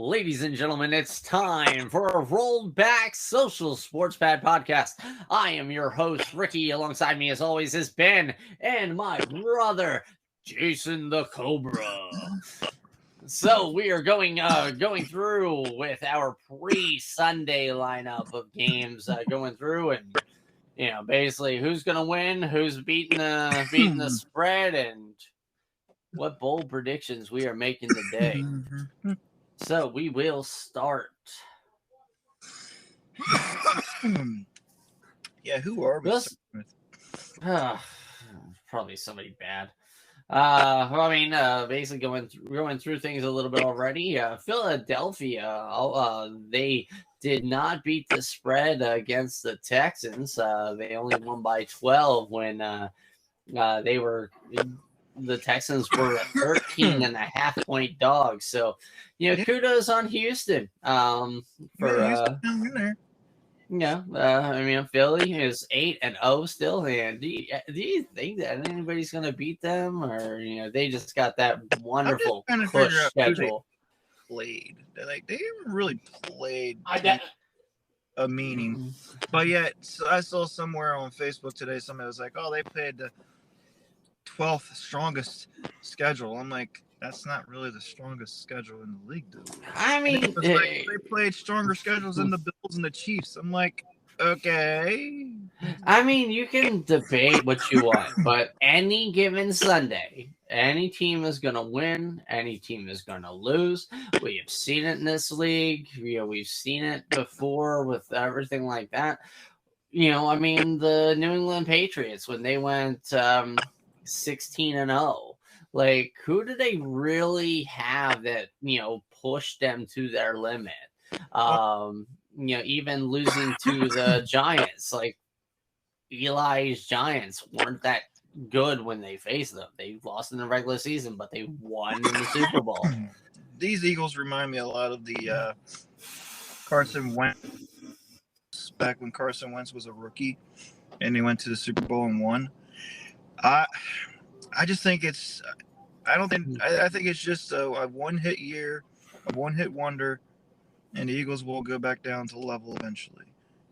Ladies and gentlemen, it's time for a rolled back social sports pad podcast. I am your host, Ricky. Alongside me, as always, is Ben and my brother, Jason the Cobra. So we are going through with our pre-Sunday lineup of games, going through and basically who's gonna win, who's beating the spread, and what bold predictions we are making today. So we will start. Yeah, who are we This starting probably somebody bad. Basically going through things a little bit already. Philadelphia, they did not beat the spread against the Texans. They only won by 12 when the Texans were a 13 and a half point dogs. So, Yeah. kudos on Houston. Philly is 8-0 still. And do you think that anybody's going to beat them, or they just got that wonderful I'm just trying to push figure out who schedule? they played. They haven't really played I a meaning. But yet, I saw somewhere on Facebook today somebody was like, "Oh, they played the 12th strongest schedule." I'm like, that's not really the strongest schedule in the league, though. I mean, It's like they played stronger schedules than the Bills and the Chiefs. I'm like, okay. I mean, you can debate what you want, but any given Sunday, any team is going to win, any team is going to lose. We have seen it in this league. We've seen it before with everything like that. The New England Patriots, when they went 16-0, like, who do they really have that, pushed them to their limit? Even losing to the Giants, like, Eli's Giants weren't that good when they faced them. They lost in the regular season, but they won in the Super Bowl. These Eagles remind me a lot of the Carson Wentz, back when Carson Wentz was a rookie and they went to the Super Bowl and won. I just think it's I think it's just a one-hit year, a one-hit wonder, and the Eagles will go back down to level eventually.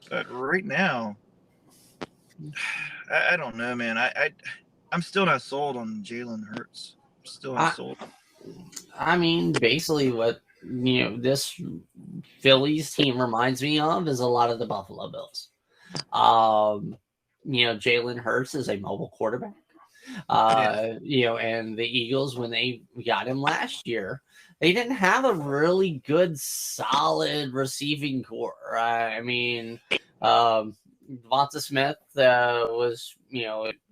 But right now, I don't know, man. I'm still not sold on Jalen Hurts. Still not sold. I mean, basically what this Phillies team reminds me of is a lot of the Buffalo Bills. Jalen Hurts is a mobile quarterback. And the Eagles, when they got him last year, they didn't have a really good, solid receiving core. Devonta Smith was,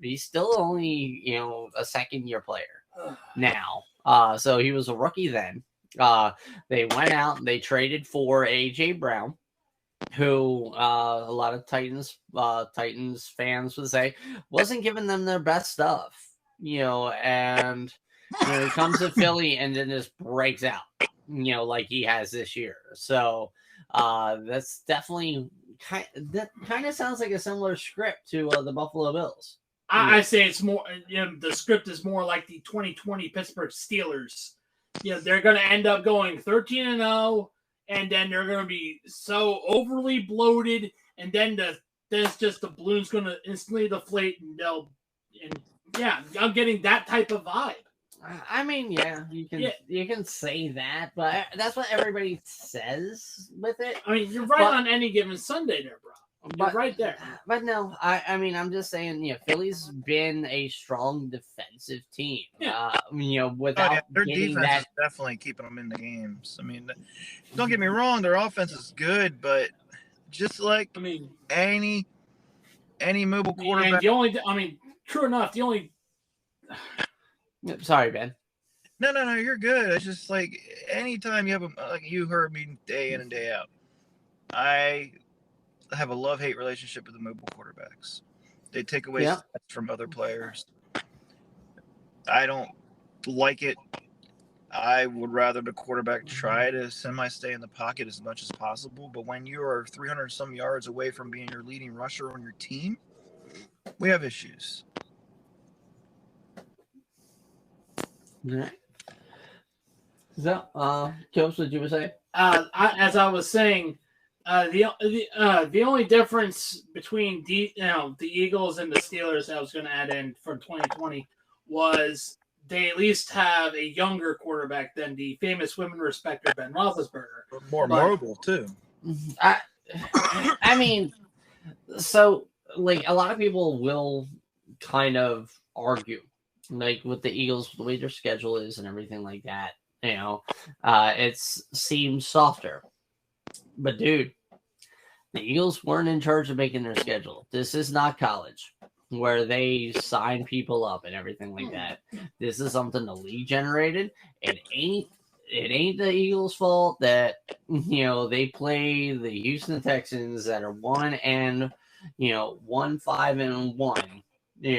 he's still only, a second-year player now. So he was a rookie then. They went out and they traded for A.J. Brown, who a lot of Titans fans would say wasn't giving them their best stuff. He comes to Philly and then just breaks out, like he has this year. So that's definitely kind of sounds like a similar script to the Buffalo Bills. I say it's more, the script is more like the 2020 Pittsburgh Steelers. They're going to end up going 13-0, and then they're going to be so overly bloated, and then the balloon's going to instantly deflate, I'm getting that type of vibe. I mean, you can say that, but that's what everybody says with it. I mean, you're right on any given Sunday there, bro. You're right there. But no, I'm just saying, Philly's been a strong defensive team. Without their getting defense that, is definitely keeping them in the games. I mean, don't get me wrong, their offense is good, but just like any mobile quarterback. True enough, the only. Sorry, Ben. No, you're good. It's just like anytime you have like you heard me day in and day out. I have a love-hate relationship with the mobile quarterbacks. They take away stats from other players. I don't like it. I would rather the quarterback try to semi-stay in the pocket as much as possible. But when you are 300 some yards away from being your leading rusher on your team, we have issues. All right. So, Kels, what did you say? as I was saying, the only difference between the Eagles and the Steelers I was going to add in for 2020 was they at least have a younger quarterback than the famous women respecter Ben Roethlisberger. More mobile too. I mean, so like a lot of people will kind of argue, like with the Eagles, the way their schedule is and everything like that. It seems softer. But dude, the Eagles weren't in charge of making their schedule. This is not college where they sign people up and everything like that. This is something the league generated. It ain't the Eagles' fault that they play the Houston Texans that are 1-5-1,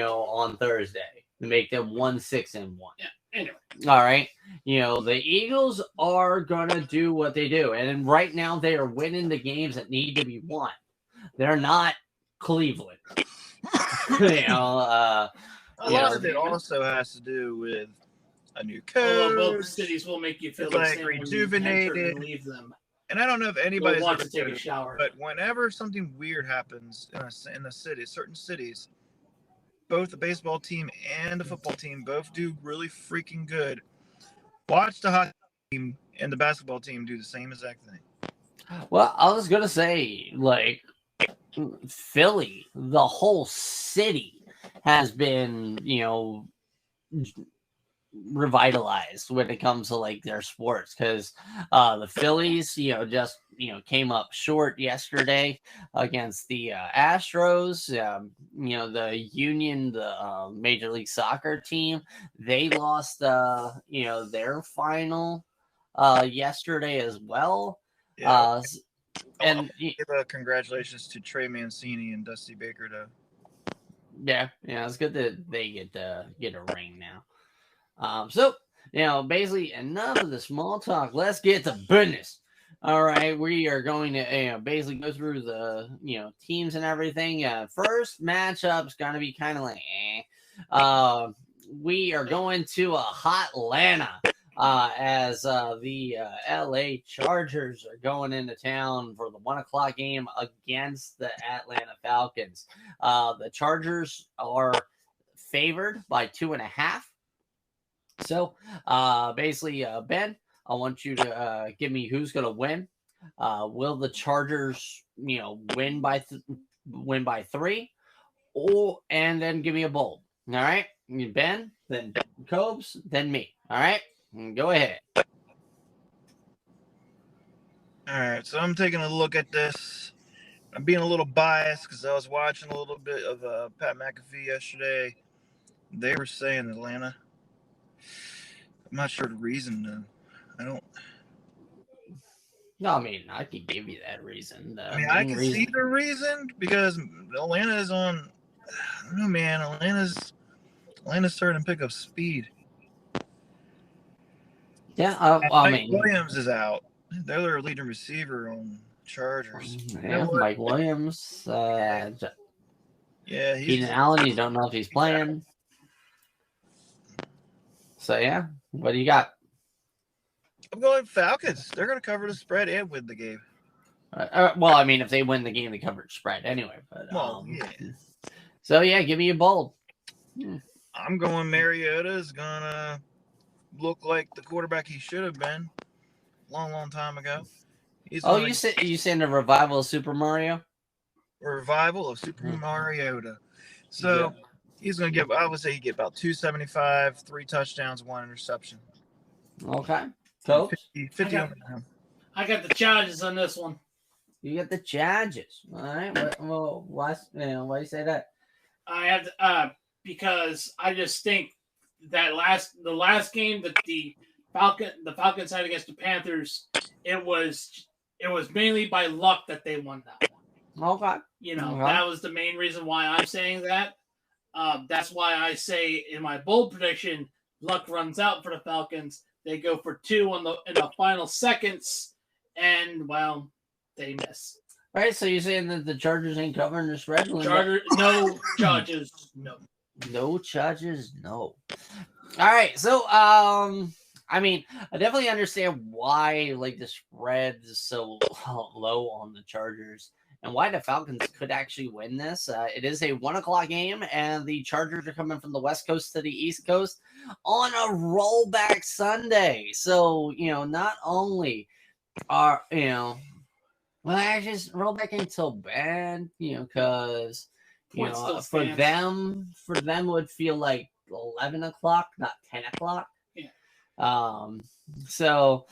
on Thursday to make them 1-6-1. Yeah. Anyway. All right. The Eagles are going to do what they do. And right now they are winning the games that need to be won. They're not Cleveland. A lot of it also has to do with a new coach. Both cities will make you feel like rejuvenated. And leave them. And I don't know if anybody's wants to take a shower. But whenever something weird happens in a city, certain cities, both the baseball team and the football team both do really freaking good. Watch the hockey team and the basketball team do the same exact thing. Well, I was going to say, like, Philly, the whole city has been, revitalized when it comes to like their sports, because the Phillies just came up short yesterday against the Astros. The Union, the Major League Soccer team, they lost their final yesterday as well. And congratulations to Trey Mancini and Dusty Baker to it's good that they get a ring now. So, basically enough of the small talk. Let's get to business. All right. We are going to basically go through the, teams and everything. First matchup's going to be kind of like, we are going to a hot Atlanta as the LA Chargers are going into town for the 1:00 game against the Atlanta Falcons. The Chargers are favored by 2.5. So, basically, Ben, I want you to give me who's going to win. Will the Chargers, win by 3, and then give me a bold. All right, Ben, then Cobes, then me. All right, go ahead. All right, so I'm taking a look at this. I'm being a little biased because I was watching a little bit of Pat McAfee yesterday. They were saying Atlanta. I'm not sure the reason. No, I mean, I could give you that reason. I can see the reason because Atlanta is on. I don't know, man. Atlanta's starting to pick up speed. Yeah, Mike Williams is out. They're their leading receiver on Chargers. Yeah, Mike Williams. Keenan Allen. You don't know if he's playing. So yeah, what do you got? I'm going Falcons. They're going to cover the spread and win the game. Well, I mean, if they win the game, they cover the spread anyway. But So yeah, give me a bold. I'm going Mariota is going to look like the quarterback he should have been long time ago. You saying the revival of Super Mario? Revival of Super Mariota. So he's going to get, I would say he get about 275, 3 touchdowns, 1 interception. Okay. So 50 I got the Chargers on this one. You got the Chargers. All right. Well, why do you say that? I have to, because I just think that the last game that the Falcons had against the Panthers, it was mainly by luck that they won that one. Okay. That was the main reason why I'm saying that. That's why I say in my bold prediction, luck runs out for the Falcons. They go for 2 in the final seconds, and they miss. All right, so you're saying that the Chargers ain't covering the spread? No Chargers, no. No Chargers, no. All right, so I mean, I definitely understand why like the spread is so low on the Chargers and why the Falcons could actually win this. It is a 1 o'clock game, and the Chargers are coming from the West Coast to the East Coast on a rollback Sunday. So not only are well, actually, rollback ain't so bad, because Point still for stands. them it would feel like 11 o'clock, not 10 o'clock. So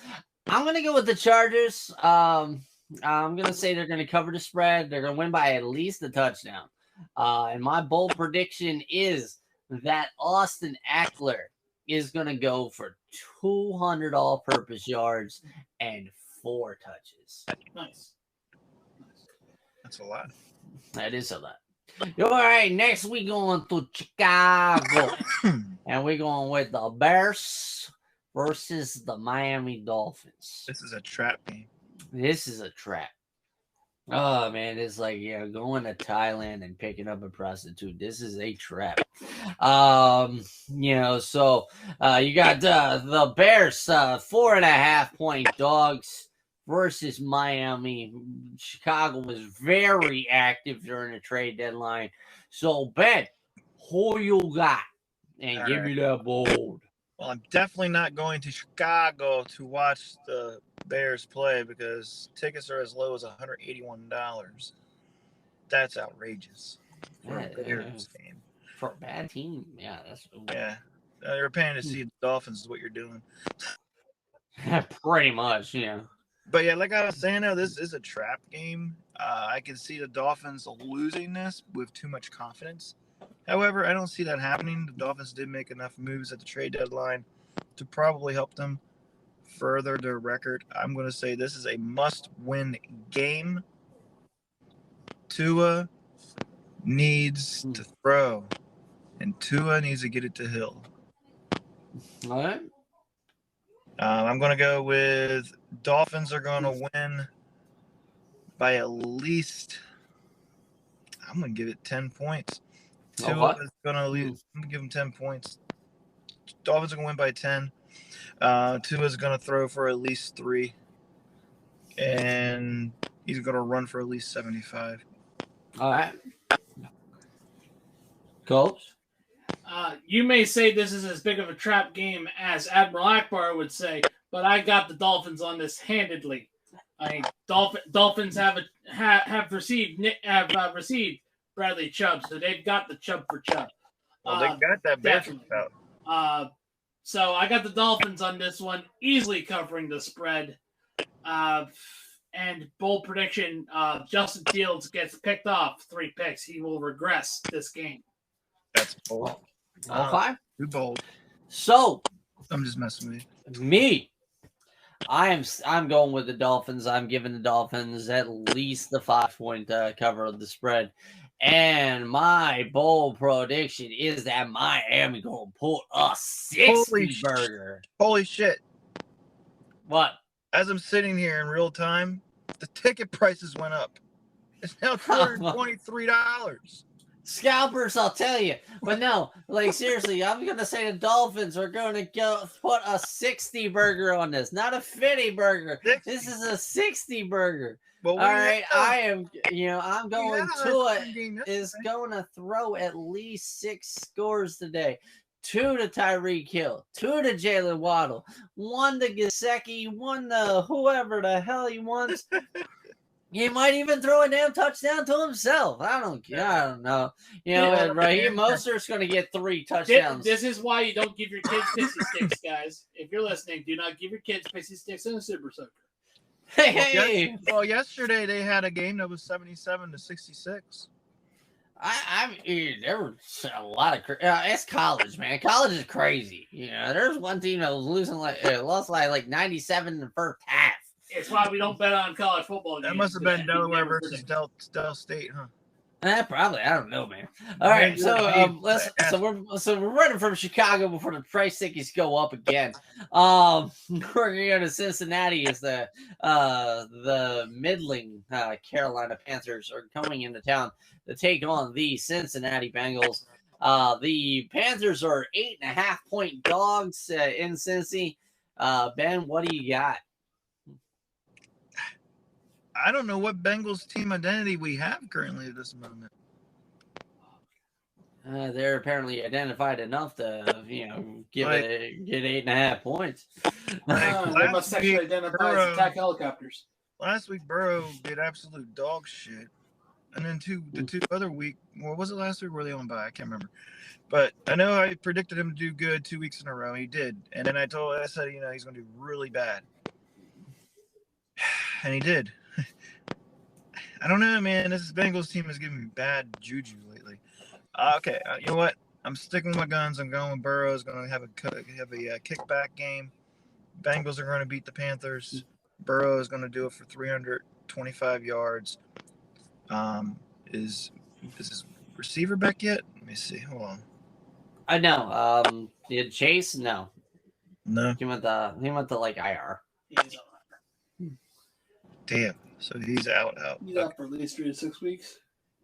I'm gonna go with the Chargers. I'm gonna say they're gonna cover the spread. They're gonna win by at least a touchdown. And my bold prediction is that Austin Eckler is gonna go for 200 all-purpose yards and 4 touches. Nice. That's a lot. That is a lot. All right, next we going to Chicago, and we're going with the Bears versus the Miami Dolphins. This is a trap game. This is a trap. Oh man, it's like going to Thailand and picking up a prostitute. This is a trap. So you got the Bears 4.5-point dogs versus Miami. Chicago was very active during the trade deadline. So Ben, who you got? And All give me that bold. Well, I'm definitely not going to Chicago to watch the Bears play because tickets are as low as $181. That's outrageous for a Bears game. For a bad team, yeah, that's You're paying to see the Dolphins is what you're doing. Pretty much, yeah. But yeah, like I was saying, though, this is a trap game. I can see the Dolphins losing this with too much confidence. However, I don't see that happening. The Dolphins did make enough moves at the trade deadline to probably help them further their record. I'm going to say this is a must-win game. Tua needs to throw, and Tua needs to get it to Hill. All right. I'm going to go with Dolphins are going to win by at least, I'm going to give it 10 points. Tua is going to lead. I'm going to give him 10 points. Dolphins are going to win by 10. Tua is going to throw for at least 3. And he's going to run for at least 75. All right. Coach? You may say this is as big of a trap game as Admiral Akbar would say, but I got the Dolphins on this handedly. Dolphins have received Bradley Chubb, so they've got the Chubb for Chubb. Well, they got that definitely out. So I got the Dolphins on this one, easily covering the spread. And bold prediction: Justin Fields gets picked off 3 picks. He will regress this game. That's bold. Okay. Too bold. So I'm just messing with you. Me, I'm going with the Dolphins. I'm giving the Dolphins at least the 5-point cover of the spread. And my bold prediction is that Miami going to pull a 60 burger. Holy shit. What? As I'm sitting here in real time, the ticket prices went up. It's now $223. Scalpers, I'll tell you. But no, like seriously, I'm going to say the Dolphins are going to go put a 60 burger on this. Not a 50 burger. 60. This is a 60 burger. Well, all right, I'm going to it. Is going to throw at least 6 scores today. 2 to Tyreek Hill, 2 to Jalen Waddle, 1 to Gesicki, 1 to whoever the hell he wants. He might even throw a damn touchdown to himself. I don't know. Raheem Mostert's going to get 3 touchdowns. This is why you don't give your kids pissy sticks, guys. If you're listening, do not give your kids pissy sticks in a Super Soaker. Hey. Well, yesterday they had a game that was 77-66. There was a lot of it's college, man. College is crazy. There's one team that was losing lost like 97 in the first half. It's why we don't bet on college football games. That must have been Delaware versus Del State, huh? Probably. I don't know, man. All right, we're running from Chicago before the price tickets go up again. We're going to go to Cincinnati as the middling Carolina Panthers are coming into town to take on the Cincinnati Bengals. The Panthers are 8.5-point dogs in Cincy. Ben, what do you got? I don't know what Bengals team identity we have currently at this moment. They're apparently identified enough to, get 8.5 points. They must actually identify as attack helicopters. Last week, Burrow did absolute dog shit. And then the 2 other week, or was it last week? Were they on bye? I can't remember. But I know I predicted him to do good 2 weeks in a row. He did. And then I said, he's going to do really bad. And he did. I don't know, man. This Bengals team is giving me bad juju lately. Okay, you know what? I'm sticking with my guns. I'm going with Burrow. Is going to have a kickback game. Bengals are going to beat the Panthers. Burrow is going to do it for 325 yards. Is his receiver back yet? Let me see. Hold on. I know. Did Chase? No. He went to IR. He's Damn. So he's out. He's out for at least 3 to 6 weeks.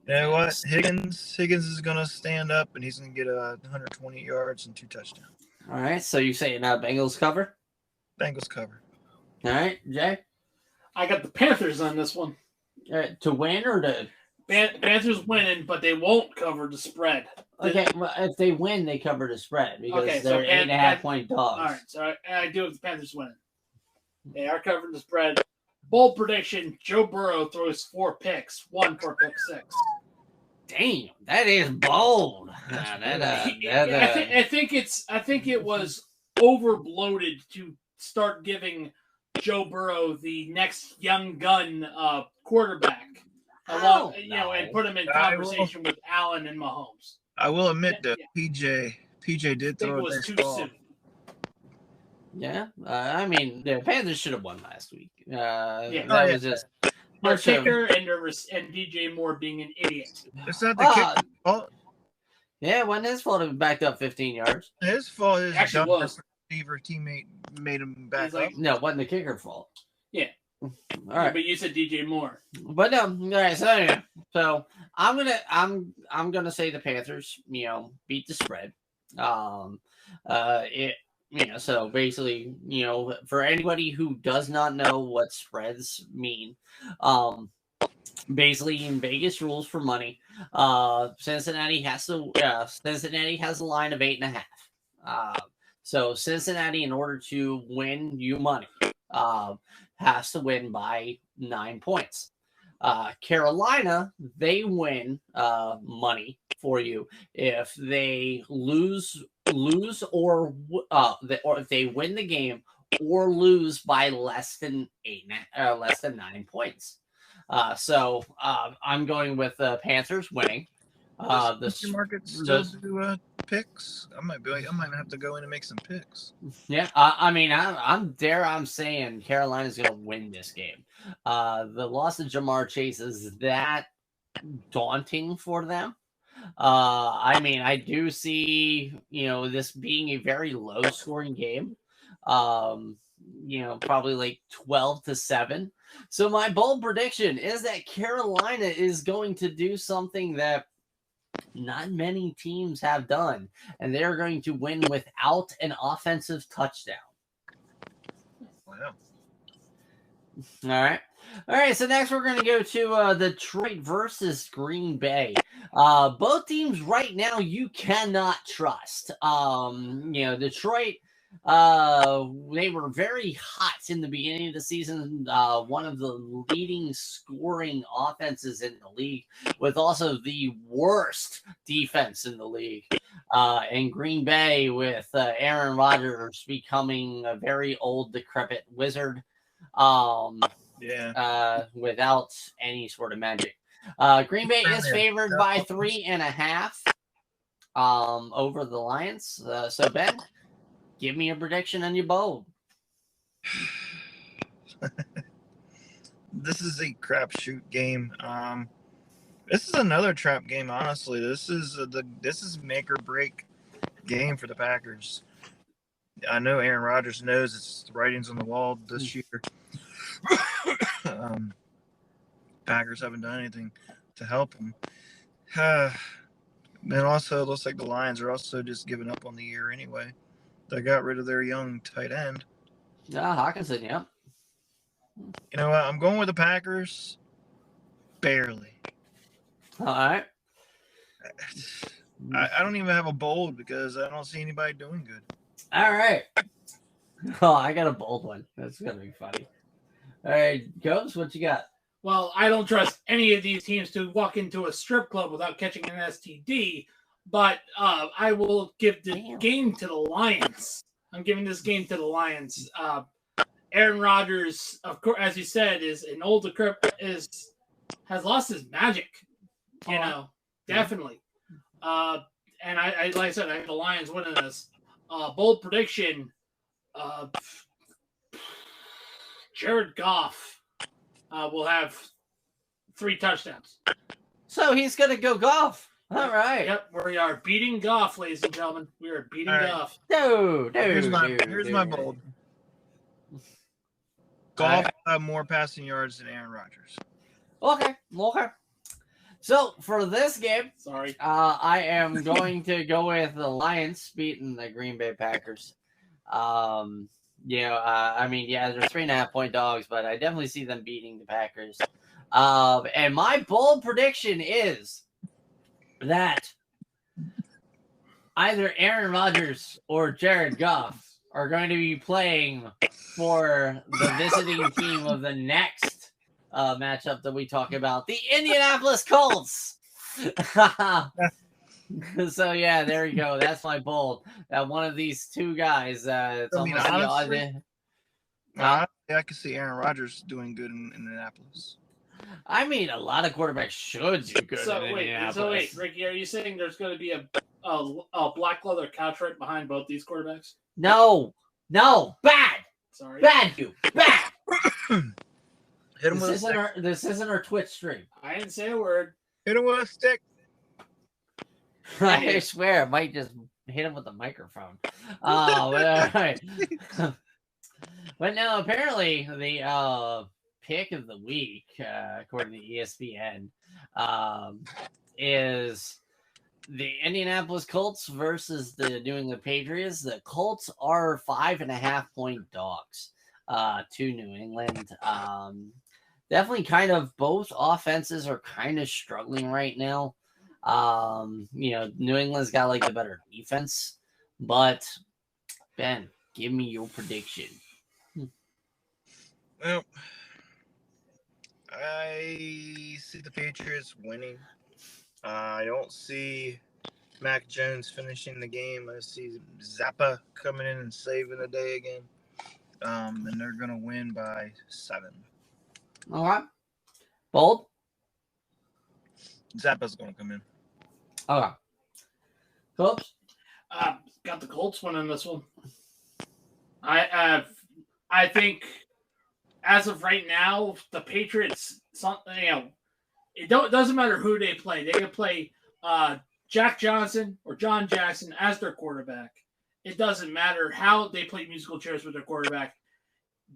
You know what? Higgins is going to stand up, and he's going to get 120 yards and 2 touchdowns. All right. So you say now Bengals cover? Bengals cover. All right, Jay? I got the Panthers on this one. To win or to... Panthers winning, but they won't cover the spread. Okay, well, if they win, they cover the spread because Okay, they're so 8.5 point dogs. All right, so I do have the Panthers winning. They are covering the spread. Bold prediction: Joe Burrow throws 4 picks, 1 for pick 6. Damn, that is bold. I think it was overbloated to start giving Joe Burrow the next young gun quarterback, and put him in conversation with Allen and Mahomes. I will admit that PJ did throw it was too soon. Yeah, I mean the Panthers should have won last week. That was just our kicker and DJ Moore being an idiot. It's not the kicker's fault. Yeah, it wasn't his fault. It backed up 15 yards. His fault. His actually was. Receiver teammate made him back up. No, it wasn't the kicker's fault. Yeah. All right, but you said DJ Moore. But all right. So I'm gonna say the Panthers, beat the spread. So basically, for anybody who does not know what spreads mean, basically in Vegas rules for money, Cincinnati has a line of 8.5. So Cincinnati, in order to win you money, has to win by 9 points. Carolina, they win money for you if they lose or if they win the game or lose by less than 9 points. So I'm going with the Panthers winning. The market still do picks. I might have to go in and make some picks. Yeah, I'm saying Carolina's going to win this game. The loss of Jamar Chase is that daunting for them. I do see this being a very low scoring game. Probably like 12-7. So my bold prediction is that Carolina is going to do something that not many teams have done, and they're going to win without an offensive touchdown. Wow. All right. So next we're going to go to Detroit versus Green Bay. Both teams right now you cannot trust. Detroit, they were very hot in the beginning of the season. One of the leading scoring offenses in the league, with also the worst defense in the league. And Green Bay with Aaron Rodgers becoming a very old, decrepit wizard. Without any sort of magic. Green Bay is favored by 3.5 over the Lions. So Ben, give me a prediction on your bold. This is a crapshoot game. This is another trap game. Honestly, this is make or break game for the Packers. I know Aaron Rodgers knows it's the writings on the wall this year. Packers haven't done anything to help them. And also, it looks like the Lions are also just giving up on the year anyway. They got rid of their young tight end. Yeah, Hawkinson, yeah. You know what? I'm going with the Packers. Barely. All right. I don't even have a bold because I don't see anybody doing good. All right. Oh, I got a bold one. That's going to be funny. All right, Gobes, what you got? Well, I don't trust any of these teams to walk into a strip club without catching an STD, but I will give the game to the Lions. I'm giving this game to the Lions. Aaron Rodgers, of course, as you said, is an old decrepit, has lost his magic. You know, definitely. And I like I said, I have the Lions winning this. Bold prediction. Jared Goff will have 3 touchdowns. So he's going to go golf. All right. Yep, we are beating Goff, ladies and gentlemen. We are beating Goff. No. Here's my bold. Goff will have more passing yards than Aaron Rodgers. Okay. So for this game, sorry, I am going to go with the Lions beating the Green Bay Packers. I mean, they're 3.5-point dogs, but I definitely see them beating the Packers. And my bold prediction is that either Aaron Rodgers or Jared Goff are going to be playing for the visiting team of the next matchup that we talk about, the Indianapolis Colts. So yeah, there you go. That's my bold. That one of these two guys. It's almost the odd. I could see Aaron Rodgers doing good in Indianapolis. I mean, a lot of quarterbacks should do good in Indianapolis. So wait, Ricky, are you saying there's going to be a black leather couch right behind both these quarterbacks? No, bad. Sorry, bad. Bad. Hit him with a stick. This isn't our Twitch stream. I didn't say a word. Hit him with a stick. I swear, I might just hit him with the microphone. But all right. But no, apparently the pick of the week, according to ESPN, is the Indianapolis Colts versus the New England Patriots. The Colts are 5.5-point dogs to New England. Definitely kind of both offenses are kind of struggling right now. New England's got like the better defense, but Ben, give me your prediction. Well, I see the Patriots winning. I don't see Mac Jones finishing the game. I see Zappa coming in and saving the day again. And they're going to win by 7. All right. Bold? Zappa's going to come in. Okay. Colts? Got the Colts winning this one. I think as of right now, the Patriots, it doesn't matter who they play. They can play Jack Johnson or John Jackson as their quarterback. It doesn't matter how they play musical chairs with their quarterback.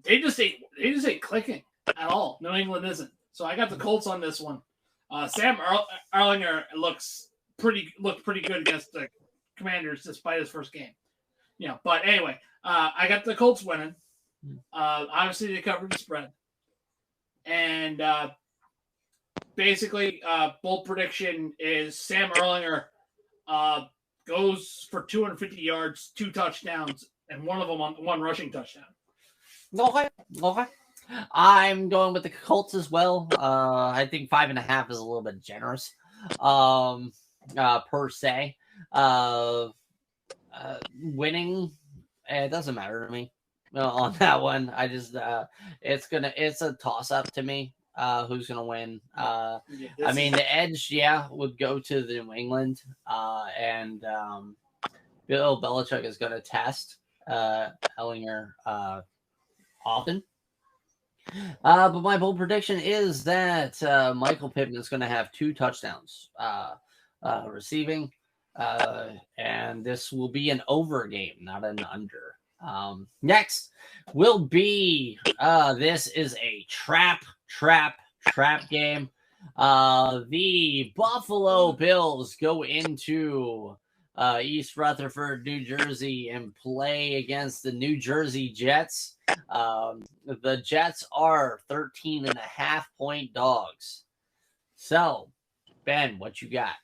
They just ain't clicking at all. New England isn't. So I got the Colts on this one. Sam Erlinger looked pretty good against the Commanders despite his first game. But anyway, I got the Colts winning. Obviously, they covered the spread. And basically, bold prediction is Sam Erlinger goes for 250 yards, 2 touchdowns, and one of them on 1 rushing touchdown. Okay. I'm going with the Colts as well. I think 5.5 is a little bit generous, per se. Winning, it doesn't matter to me on that one. I just it's a toss up to me. Who's gonna win? I mean, the edge, would go to the New England, and Bill Belichick is gonna test Ellinger often. But my bold prediction is that Michael Pittman is going to have 2 touchdowns receiving, and this will be an over game, not an under. Next will be this is a trap game. The Buffalo Bills go into East Rutherford, New Jersey, and play against the New Jersey Jets. The Jets are 13.5-point dogs. So, Ben, what you got?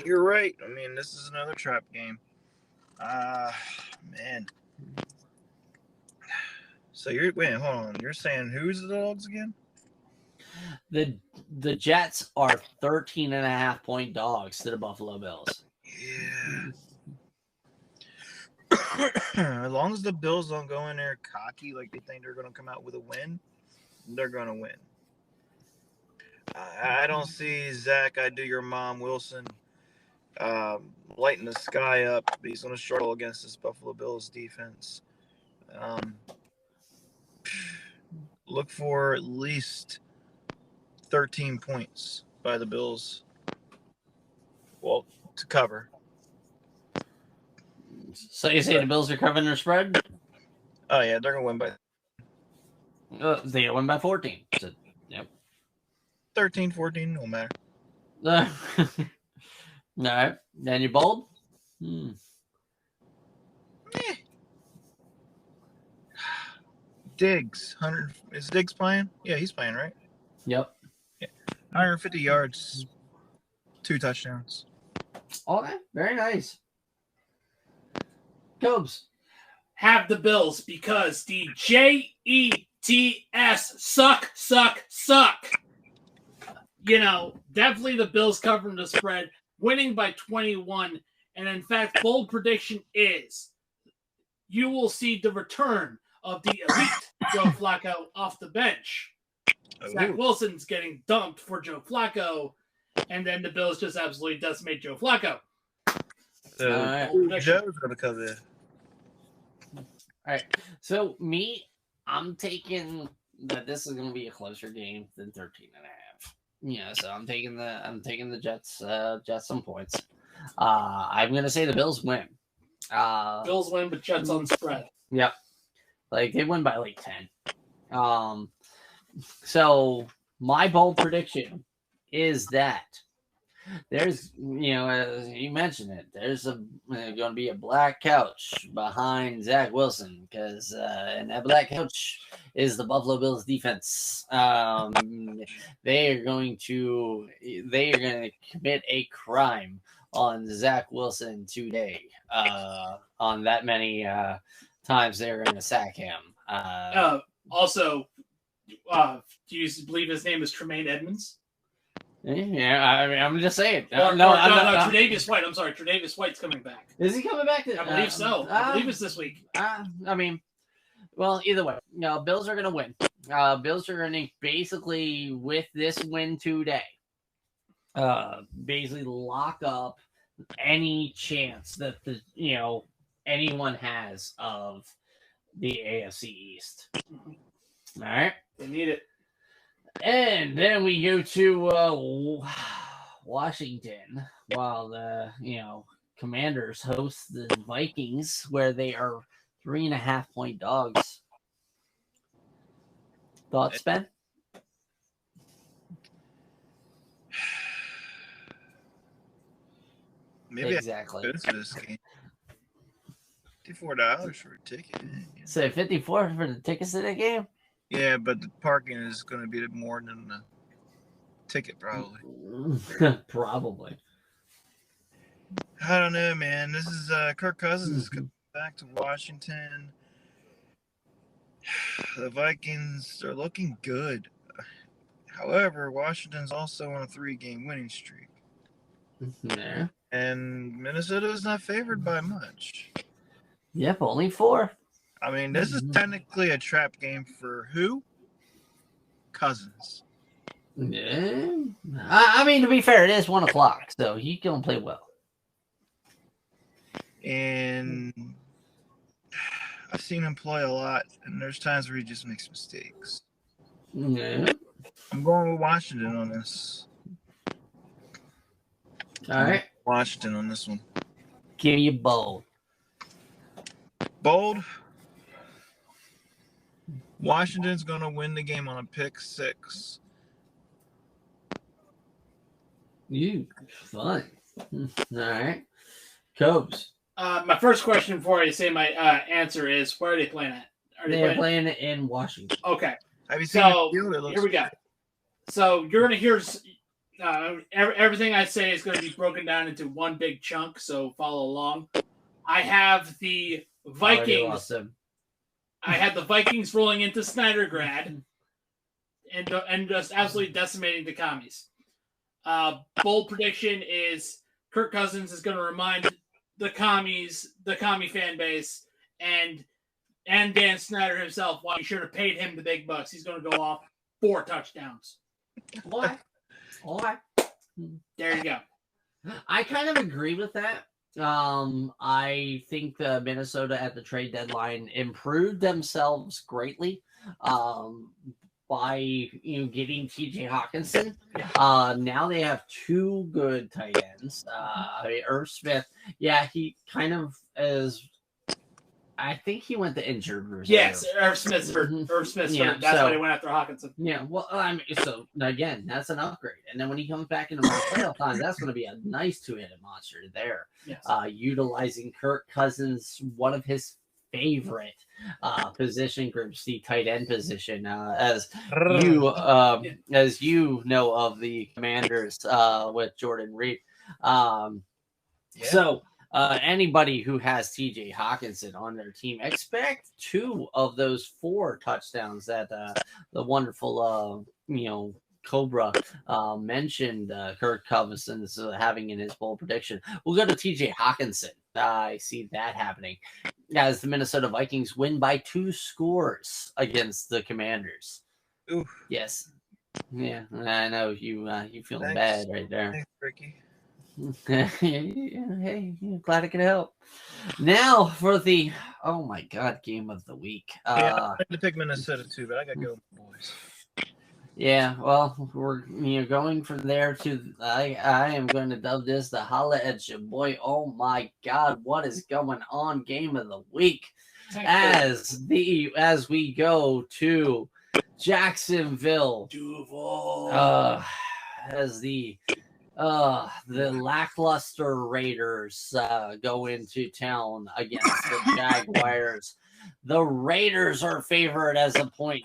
You're right. I mean, this is another trap game. Man. So hold on. You're saying who's the dogs again? The Jets are 13.5-point dogs to the Buffalo Bills. Yeah. As long as the Bills don't go in there cocky like they think they're going to come out with a win, they're going to win. I don't see Zach, I do your mom, Wilson, lighting the sky up. He's going to struggle against this Buffalo Bills defense. Look for at least 13 points by the Bills. Well, to cover. So you say the Bills are covering their spread? Oh, yeah, they're going to win by They win by 14. So, yep. 13, 14, no matter. All right. Then you bold? Diggs, 100. Is Diggs playing? Yeah, he's playing, right? Yep. 150 yards, 2 touchdowns. Okay, very nice. Cobes. Have the Bills because the Jets suck. You know, definitely the Bills covering the spread, winning by 21. And in fact, bold prediction is you will see the return of the elite Joe Flacco off the bench. Zach Wilson's getting dumped for Joe Flacco, and then the Bills just absolutely decimate Joe Flacco. Joe's going to come in. All right. So I'm taking that this is going to be a closer game than 13.5. Yeah, so I'm taking the Jets some points. I'm going to say the Bills win. Bills win, but Jets on spread. Yep. Like they win by like 10. So my bold prediction is that there's, as you mentioned it, there's going to be a black couch behind Zach Wilson because, and that black couch is the Buffalo Bills defense. They are going to commit a crime on Zach Wilson today. On that many times they're going to sack him. Also, do you believe his name is Tremaine Edmonds? Yeah, I mean, I'm just saying. No, Tre'Davious White. I'm sorry, Tre'Davious White's coming back. Is he coming back? I believe so. I believe it's this week. I mean, well, either way, Bills are going to win. Bills are going to basically, with this win today, basically lock up any chance that anyone has of the AFC East. All right, they need it. And then we go to Washington while the Commanders host the Vikings, where they are 3.5-point dogs. Thoughts, Ben? Maybe exactly. I go to this game. $54 for a ticket. So $54 for the tickets to the game? Yeah, but the parking is going to be more than the ticket, probably. Probably. I don't know, man. This is Kirk Cousins coming back to Washington. The Vikings are looking good. However, Washington's also on a 3-game winning streak. Yeah. And Minnesota is not favored by much. Yep, only 4. I mean, this is technically a trap game for who? Cousins. Yeah. I mean, to be fair, it is 1 o'clock, so he can play well. And I've seen him play a lot, and there's times where he just makes mistakes. Yeah. I'm going with Washington on this. All right. Washington on this one. Give you bold. Bold. Washington's going to win the game on a pick 6. You fun. All right. Cobes. My first question before I say my answer is, where are they playing at? They're playing it in Washington. Okay. Have you seen So the field? It looks here we go. So you're gonna hear everything I say is going to be broken down into one big chunk. So follow along. I have the Vikings. I had the Vikings rolling into Snydergrad and just absolutely decimating the commies. Bold prediction is Kirk Cousins is going to remind the commie fan base, and Dan Snyder himself why you should have paid him the big bucks. He's going to go off 4 touchdowns. What? There you go. I kind of agree with that. I think the Minnesota at the trade deadline improved themselves greatly by getting TJ Hawkinson. Now they have 2 good tight ends. Irv Smith, he kind of is. I think he went to injured reserve. Yes, Irv Smith's hurt. That's why they went after Hawkinson. Yeah, well, so again, that's an upgrade. And then when he comes back into my playoff time, that's going to be a nice 2-headed monster there. Yes. Utilizing Kirk Cousins, one of his favorite position groups, the tight end position, as you know of the Commanders with Jordan Reed. So. Anybody who has TJ Hawkinson on their team, expect 2 of those 4 touchdowns that the wonderful, Cobra mentioned Kirk Cousins having in his bold prediction. We'll go to TJ Hawkinson. I see that happening as the Minnesota Vikings win by 2 scores against the Commanders. Oof. Yes. Yeah, I know you feeling bad right there. Thanks, Ricky. Hey, glad I could help. Now for the game of the week. I had to pick Minnesota too, but I gotta go, boys. Yeah, well, we're going from there to I am going to dub this the holla at your boy. Oh my God, what is going on? Game of the week as we go to Jacksonville, Duval, as the lackluster Raiders go into town against the Jaguars. The Raiders are favored as 1.5 points.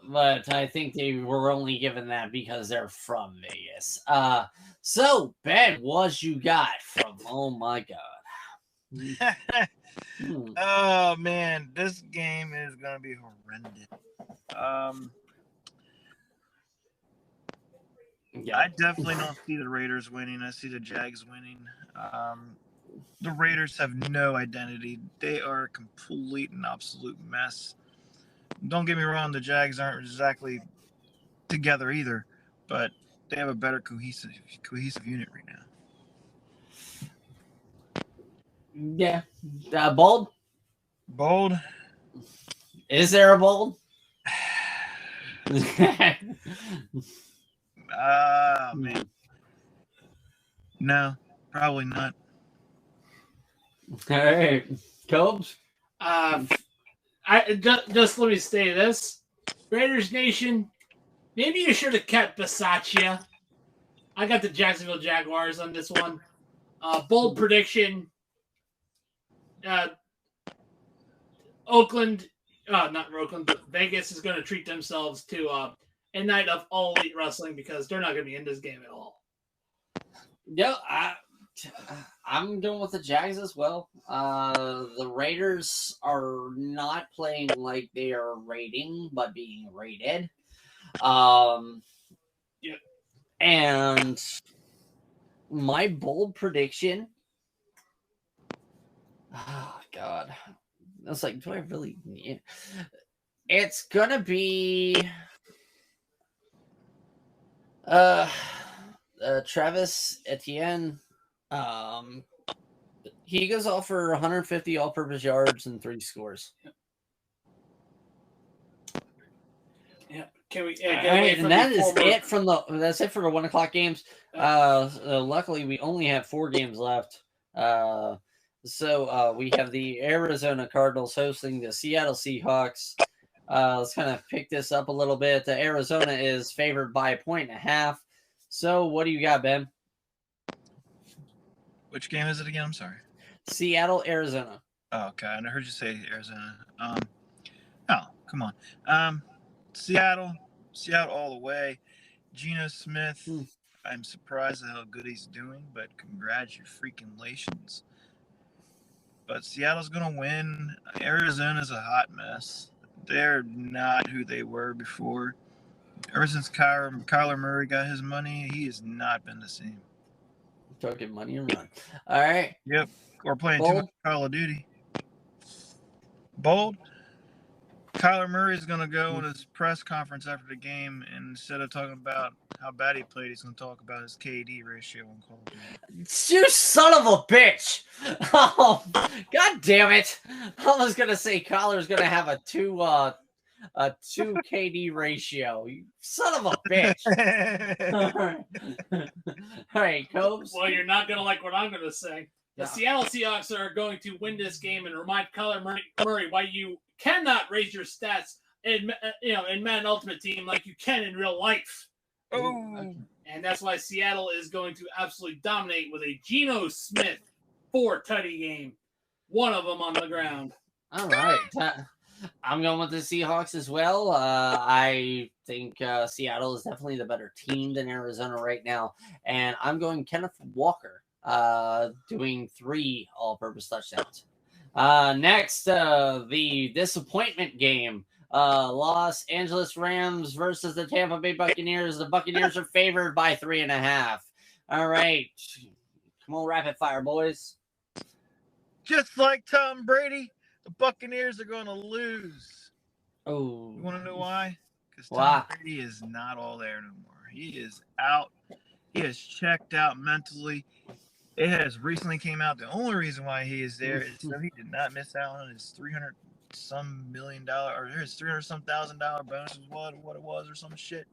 But I think they were only given that because they're from Vegas. So, Ben, what you got from? Oh my God. Oh man, this game is gonna be horrendous. I definitely don't see the Raiders winning. I see the Jags winning. The Raiders have no identity. They are a complete and absolute mess. Don't get me wrong, the Jags aren't exactly together either, but they have a better cohesive unit right now. Yeah. Bold? Bold? Is there a bold? Man. No, probably not. All right. Cobes? Just let me say this. Raiders Nation, maybe you should have kept Bisaccia. I got the Jacksonville Jaguars on this one. Bold prediction. Vegas is going to treat themselves to a night of all elite wrestling because they're not going to be in this game at all. Yeah, I'm going with the Jags as well. The Raiders are not playing like they are raiding, but being raided. And my bold prediction. Oh God, I was like, do I really need? It's gonna be Travis Etienne. He goes off for 150 all-purpose yards and 3 scores. Yeah. Can we? And that's it for the 1:00 games. Luckily, we only have 4 games left. So we have the Arizona Cardinals hosting the Seattle Seahawks. Let's kind of pick this up a little bit. Arizona is favored by 1.5 points. So what do you got, Ben? Which game is it again? I'm sorry. Seattle, Arizona. Oh, okay. I heard you say Arizona. Oh, come on. Seattle all the way. Geno Smith. I'm surprised at how good he's doing, but congratulations. But Seattle's gonna win. Arizona's a hot mess. They're not who they were before. Ever since Kyler Murray got his money, he has not been the same. Talking money and run. All right. Yep. We're playing too much Call of Duty. Bold. Kyler Murray is going to go in his press conference after the game, and instead of talking about how bad he played, he's going to talk about his KD ratio on Call of Duty. You son of a bitch! Oh, God damn it! I was going to say Kyler's going to have a 2 KD ratio. You son of a bitch! All right, Cobes. Well, you're not going to like what I'm going to say. The Seattle Seahawks are going to win this game and remind Kyler Murray why you cannot raise your stats in Madden Ultimate Team like you can in real life. Oh. And that's why Seattle is going to absolutely dominate with a Geno Smith 4-tutty game. One of them on the ground. All right. I'm going with the Seahawks as well. I think Seattle is definitely the better team than Arizona right now. And I'm going Kenneth Walker. Doing 3 all-purpose touchdowns. Next, the disappointment game. Los Angeles Rams versus the Tampa Bay Buccaneers. The Buccaneers are favored by 3.5. All right. Come on, rapid fire, boys. Just like Tom Brady, the Buccaneers are going to lose. Oh. You want to know why? Because Tom Brady is not all there no more. He is out. He has checked out mentally. It has recently came out. The only reason why he is there is so he did not miss out on his $300-some million or his $300-some thousand bonus is what it was or some shit.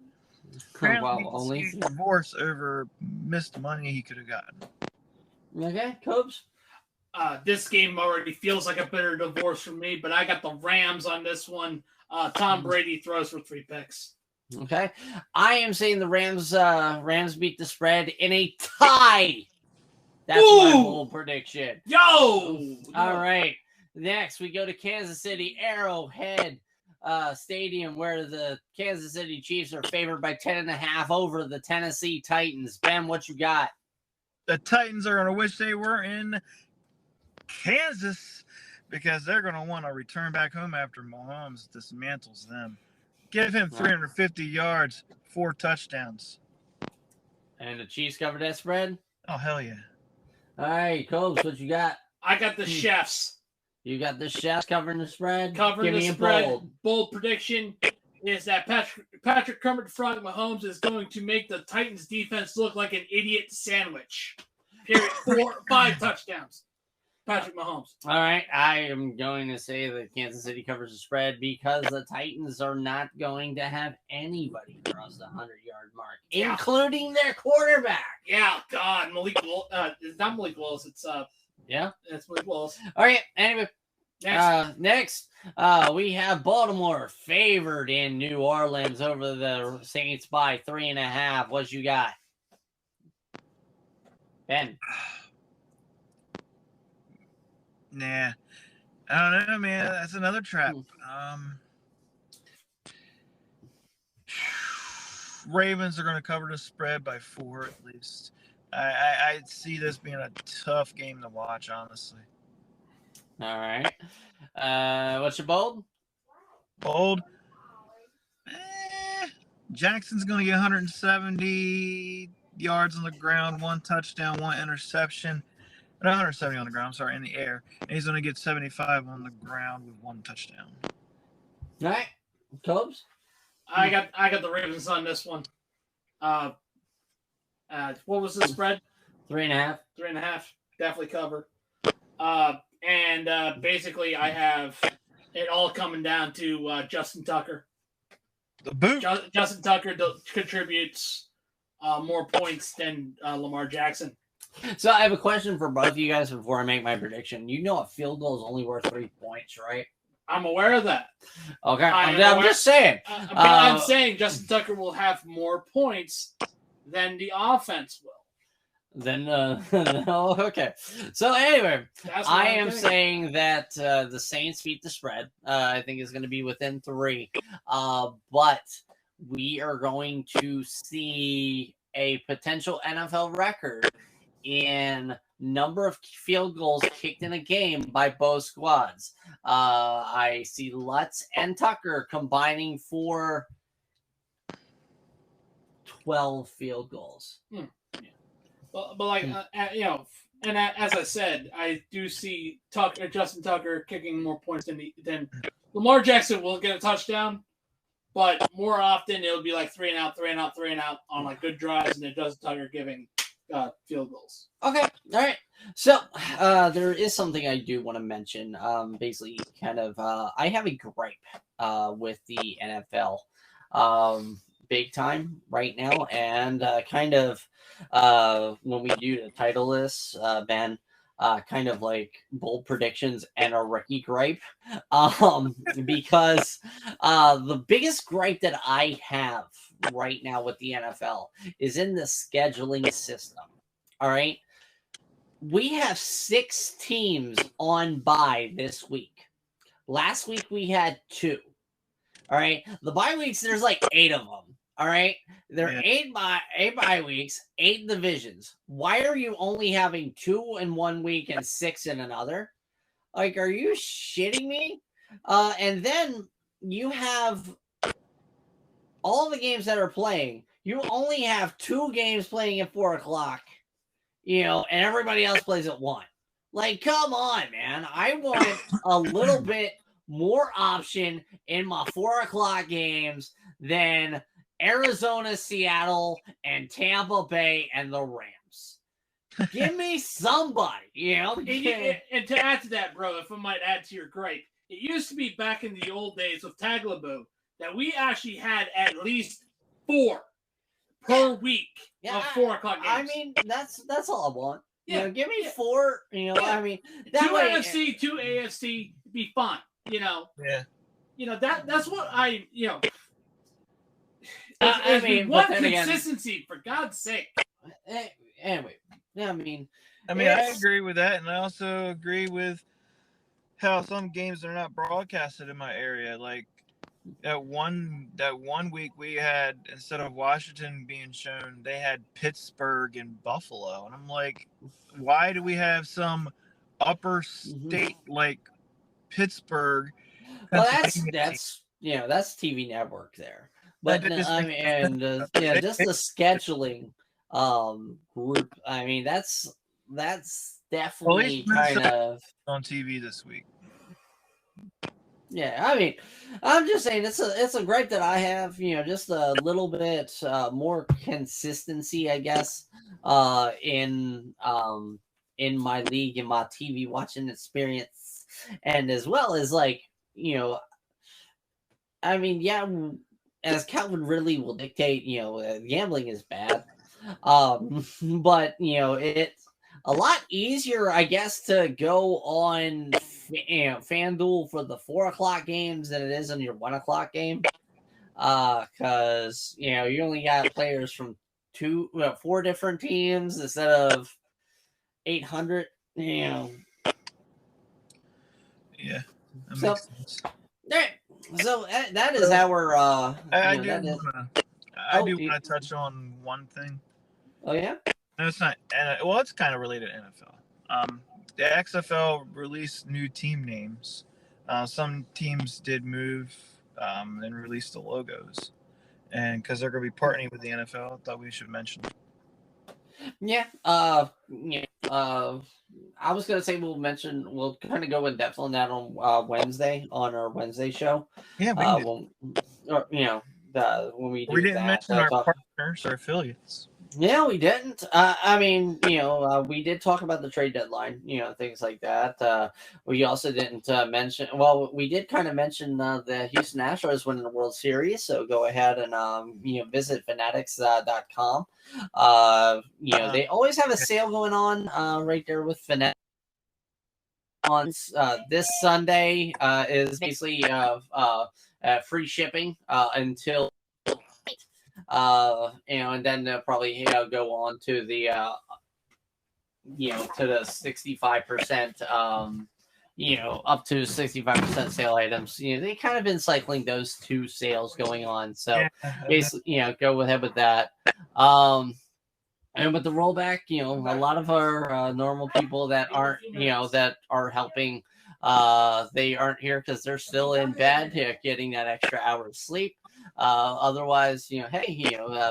Wow, only divorce over missed money he could have gotten. Okay, Cobes. This game already feels like a bitter divorce for me, but I got the Rams on this one. Tom Brady throws for 3 picks. Okay, I am saying the Rams beat the spread in a tie. That's my bold prediction. Yo! All right. Next, we go to Kansas City Arrowhead Stadium, where the Kansas City Chiefs are favored by 10.5 over the Tennessee Titans. Ben, what you got? The Titans are going to wish they were in Kansas because they're going to want to return back home after Mahomes dismantles them. Give him 350 yards, 4 touchdowns. And the Chiefs cover that spread? Oh, hell yeah. All right, Cobes, what you got? I got the Chefs. You got the Chefs covering the spread? Covering the spread. Bold prediction is that Patrick Kermit Frog Mahomes is going to make the Titans defense look like an idiot sandwich. Period. 5 touchdowns. Patrick Mahomes. All right, I am going to say that Kansas City covers the spread because the Titans are not going to have anybody cross the 100-yard mark, including their quarterback. Yeah, God, Malik Willis. It's not Malik Willis. It's it's Malik Willis. All right. Anyway, next, we have Baltimore favored in New Orleans over the Saints by 3.5. What you got, Ben? Nah, I don't know, man. That's another trap. Ravens are going to cover the spread by 4 at least. I see this being a tough game to watch, honestly. All right. What's your bold? Bold. Jackson's going to get 170 yards on the ground, 1 touchdown, 1 interception. 170 on the ground, sorry, in the air. And he's going to get 75 on the ground with 1 touchdown. All right. Cubs? I got the Ravens on this one. What was the spread? 3.5. 3.5. Definitely cover. Basically, I have it all coming down to Justin Tucker. The boot. Justin Tucker contributes more points than Lamar Jackson. So I have a question for both of you guys before I make my prediction. You know a field goal is only worth 3 points, right? I'm aware of that. Okay, I'm just saying. I'm saying Justin Tucker will have more points then the offense will. Then, oh, okay. So anyway, That's what I I'm am saying. saying that the Saints beat the spread. I think is going to be within 3. But we are going to see a potential NFL record in number of field goals kicked in a game by both squads. I see Lutz and Tucker combining for 12 field goals. But like and as I said, I do see Justin Tucker kicking more points than Lamar Jackson will get a touchdown, but more often it'll be like 3 and out, 3 and out, 3 and out on like good drives, and then Justin Tucker giving field goals. Okay, all right. So there is something I do want to mention. Basically, kind of, I have a gripe with the NFL, big time right now, and kind of when we do the title list, Ben, kind of like bold predictions and a rookie gripe, because the biggest gripe that I have right now with the NFL is in the scheduling system. All right. We have 6 teams on bye this week. Last week we had 2. All right. The bye weeks, there's like 8 of them. All right. There are 8 bye weeks, 8 divisions. Why are you only having 2 in one week and 6 in another? Like, are you shitting me? And then you have all the games that are playing. You only have 2 games playing at 4 o'clock. And everybody else plays at 1. Like, come on, man. I want a little bit more option in my 4 o'clock games than Arizona, Seattle, and Tampa Bay and the Rams. Give me somebody, And to add to that, bro, if I might add to your gripe, it used to be back in the old days of Taglaboo that we actually had at least 4 per week of 4 o'clock games. I mean, that's all I want. Yeah, give me 4. I mean, that 2 way, NFC, 2 AFC, be fine. Yeah. That's what I. I mean, what but then again, consistency, for God's sake. Anyway, I mean, I agree with that, and I also agree with how some games are not broadcasted in my area. Like that one week we had, instead of Washington being shown, they had Pittsburgh and Buffalo, and I'm like, why do we have some upper state like Pittsburgh? Well, that's TV Network there, but I mean, and just the scheduling group. I mean, that's definitely kind of on TV this week. Yeah, I mean, I'm just saying it's a gripe that I have. Just a little bit more consistency, I guess, in my league, in my TV watching experience, and as well as like I mean, as Calvin Ridley will dictate, gambling is bad, but it's a lot easier, I guess, to go on FanDuel for the 4 o'clock games than it is on your 1 o'clock game. Because you only got players from 4 different teams instead of 800. Yeah. That makes sense. So that is our. I do want to touch on one thing. Oh yeah. No, it's not. Well, it's kind of related to NFL. The XFL released new team names. Some teams did move and release the logos, and because they're going to be partnering with the NFL, I thought we should mention. Yeah. I was gonna say we'll kind of go in depth on that on Wednesday on our Wednesday show. Yeah. When we didn't mention our partners or affiliates. Yeah, we didn't. I mean, we did talk about the trade deadline, things like that. We also didn't mention. Well, we did kind of mention the Houston Astros winning the World Series. So go ahead and visit fanatics.com. They always have a sale going on right there with Fanatics. On this Sunday is basically free shipping until. And then they'll probably go on to the to the 65%, up to 65% sale items. They kind of been cycling those two sales going on. So basically, go ahead with that. And with the rollback, a lot of our normal people that aren't, that are helping, they aren't here because they're still in bed, getting that extra hour of sleep. Otherwise, hey,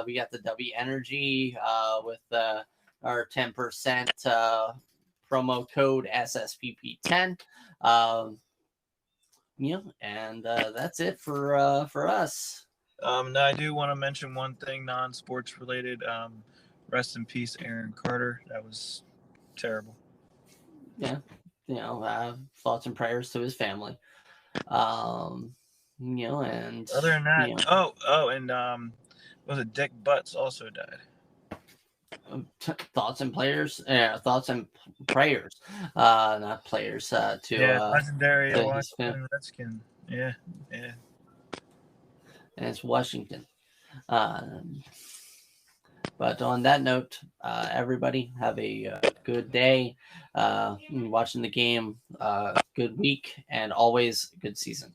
we got the W Energy with our 10% promo code SSPP10. And that's it for us. Now I do want to mention one thing, non-sports related. Rest in peace, Aaron Carter. That was terrible. Yeah, thoughts and prayers to his family. And other than that, and was it Dick Butts also died? Thoughts and players, thoughts and prayers, not players. To legendary Washington Redskin. Yeah. And it's Washington. But on that note, everybody have a good day watching the game, good week, and always good season.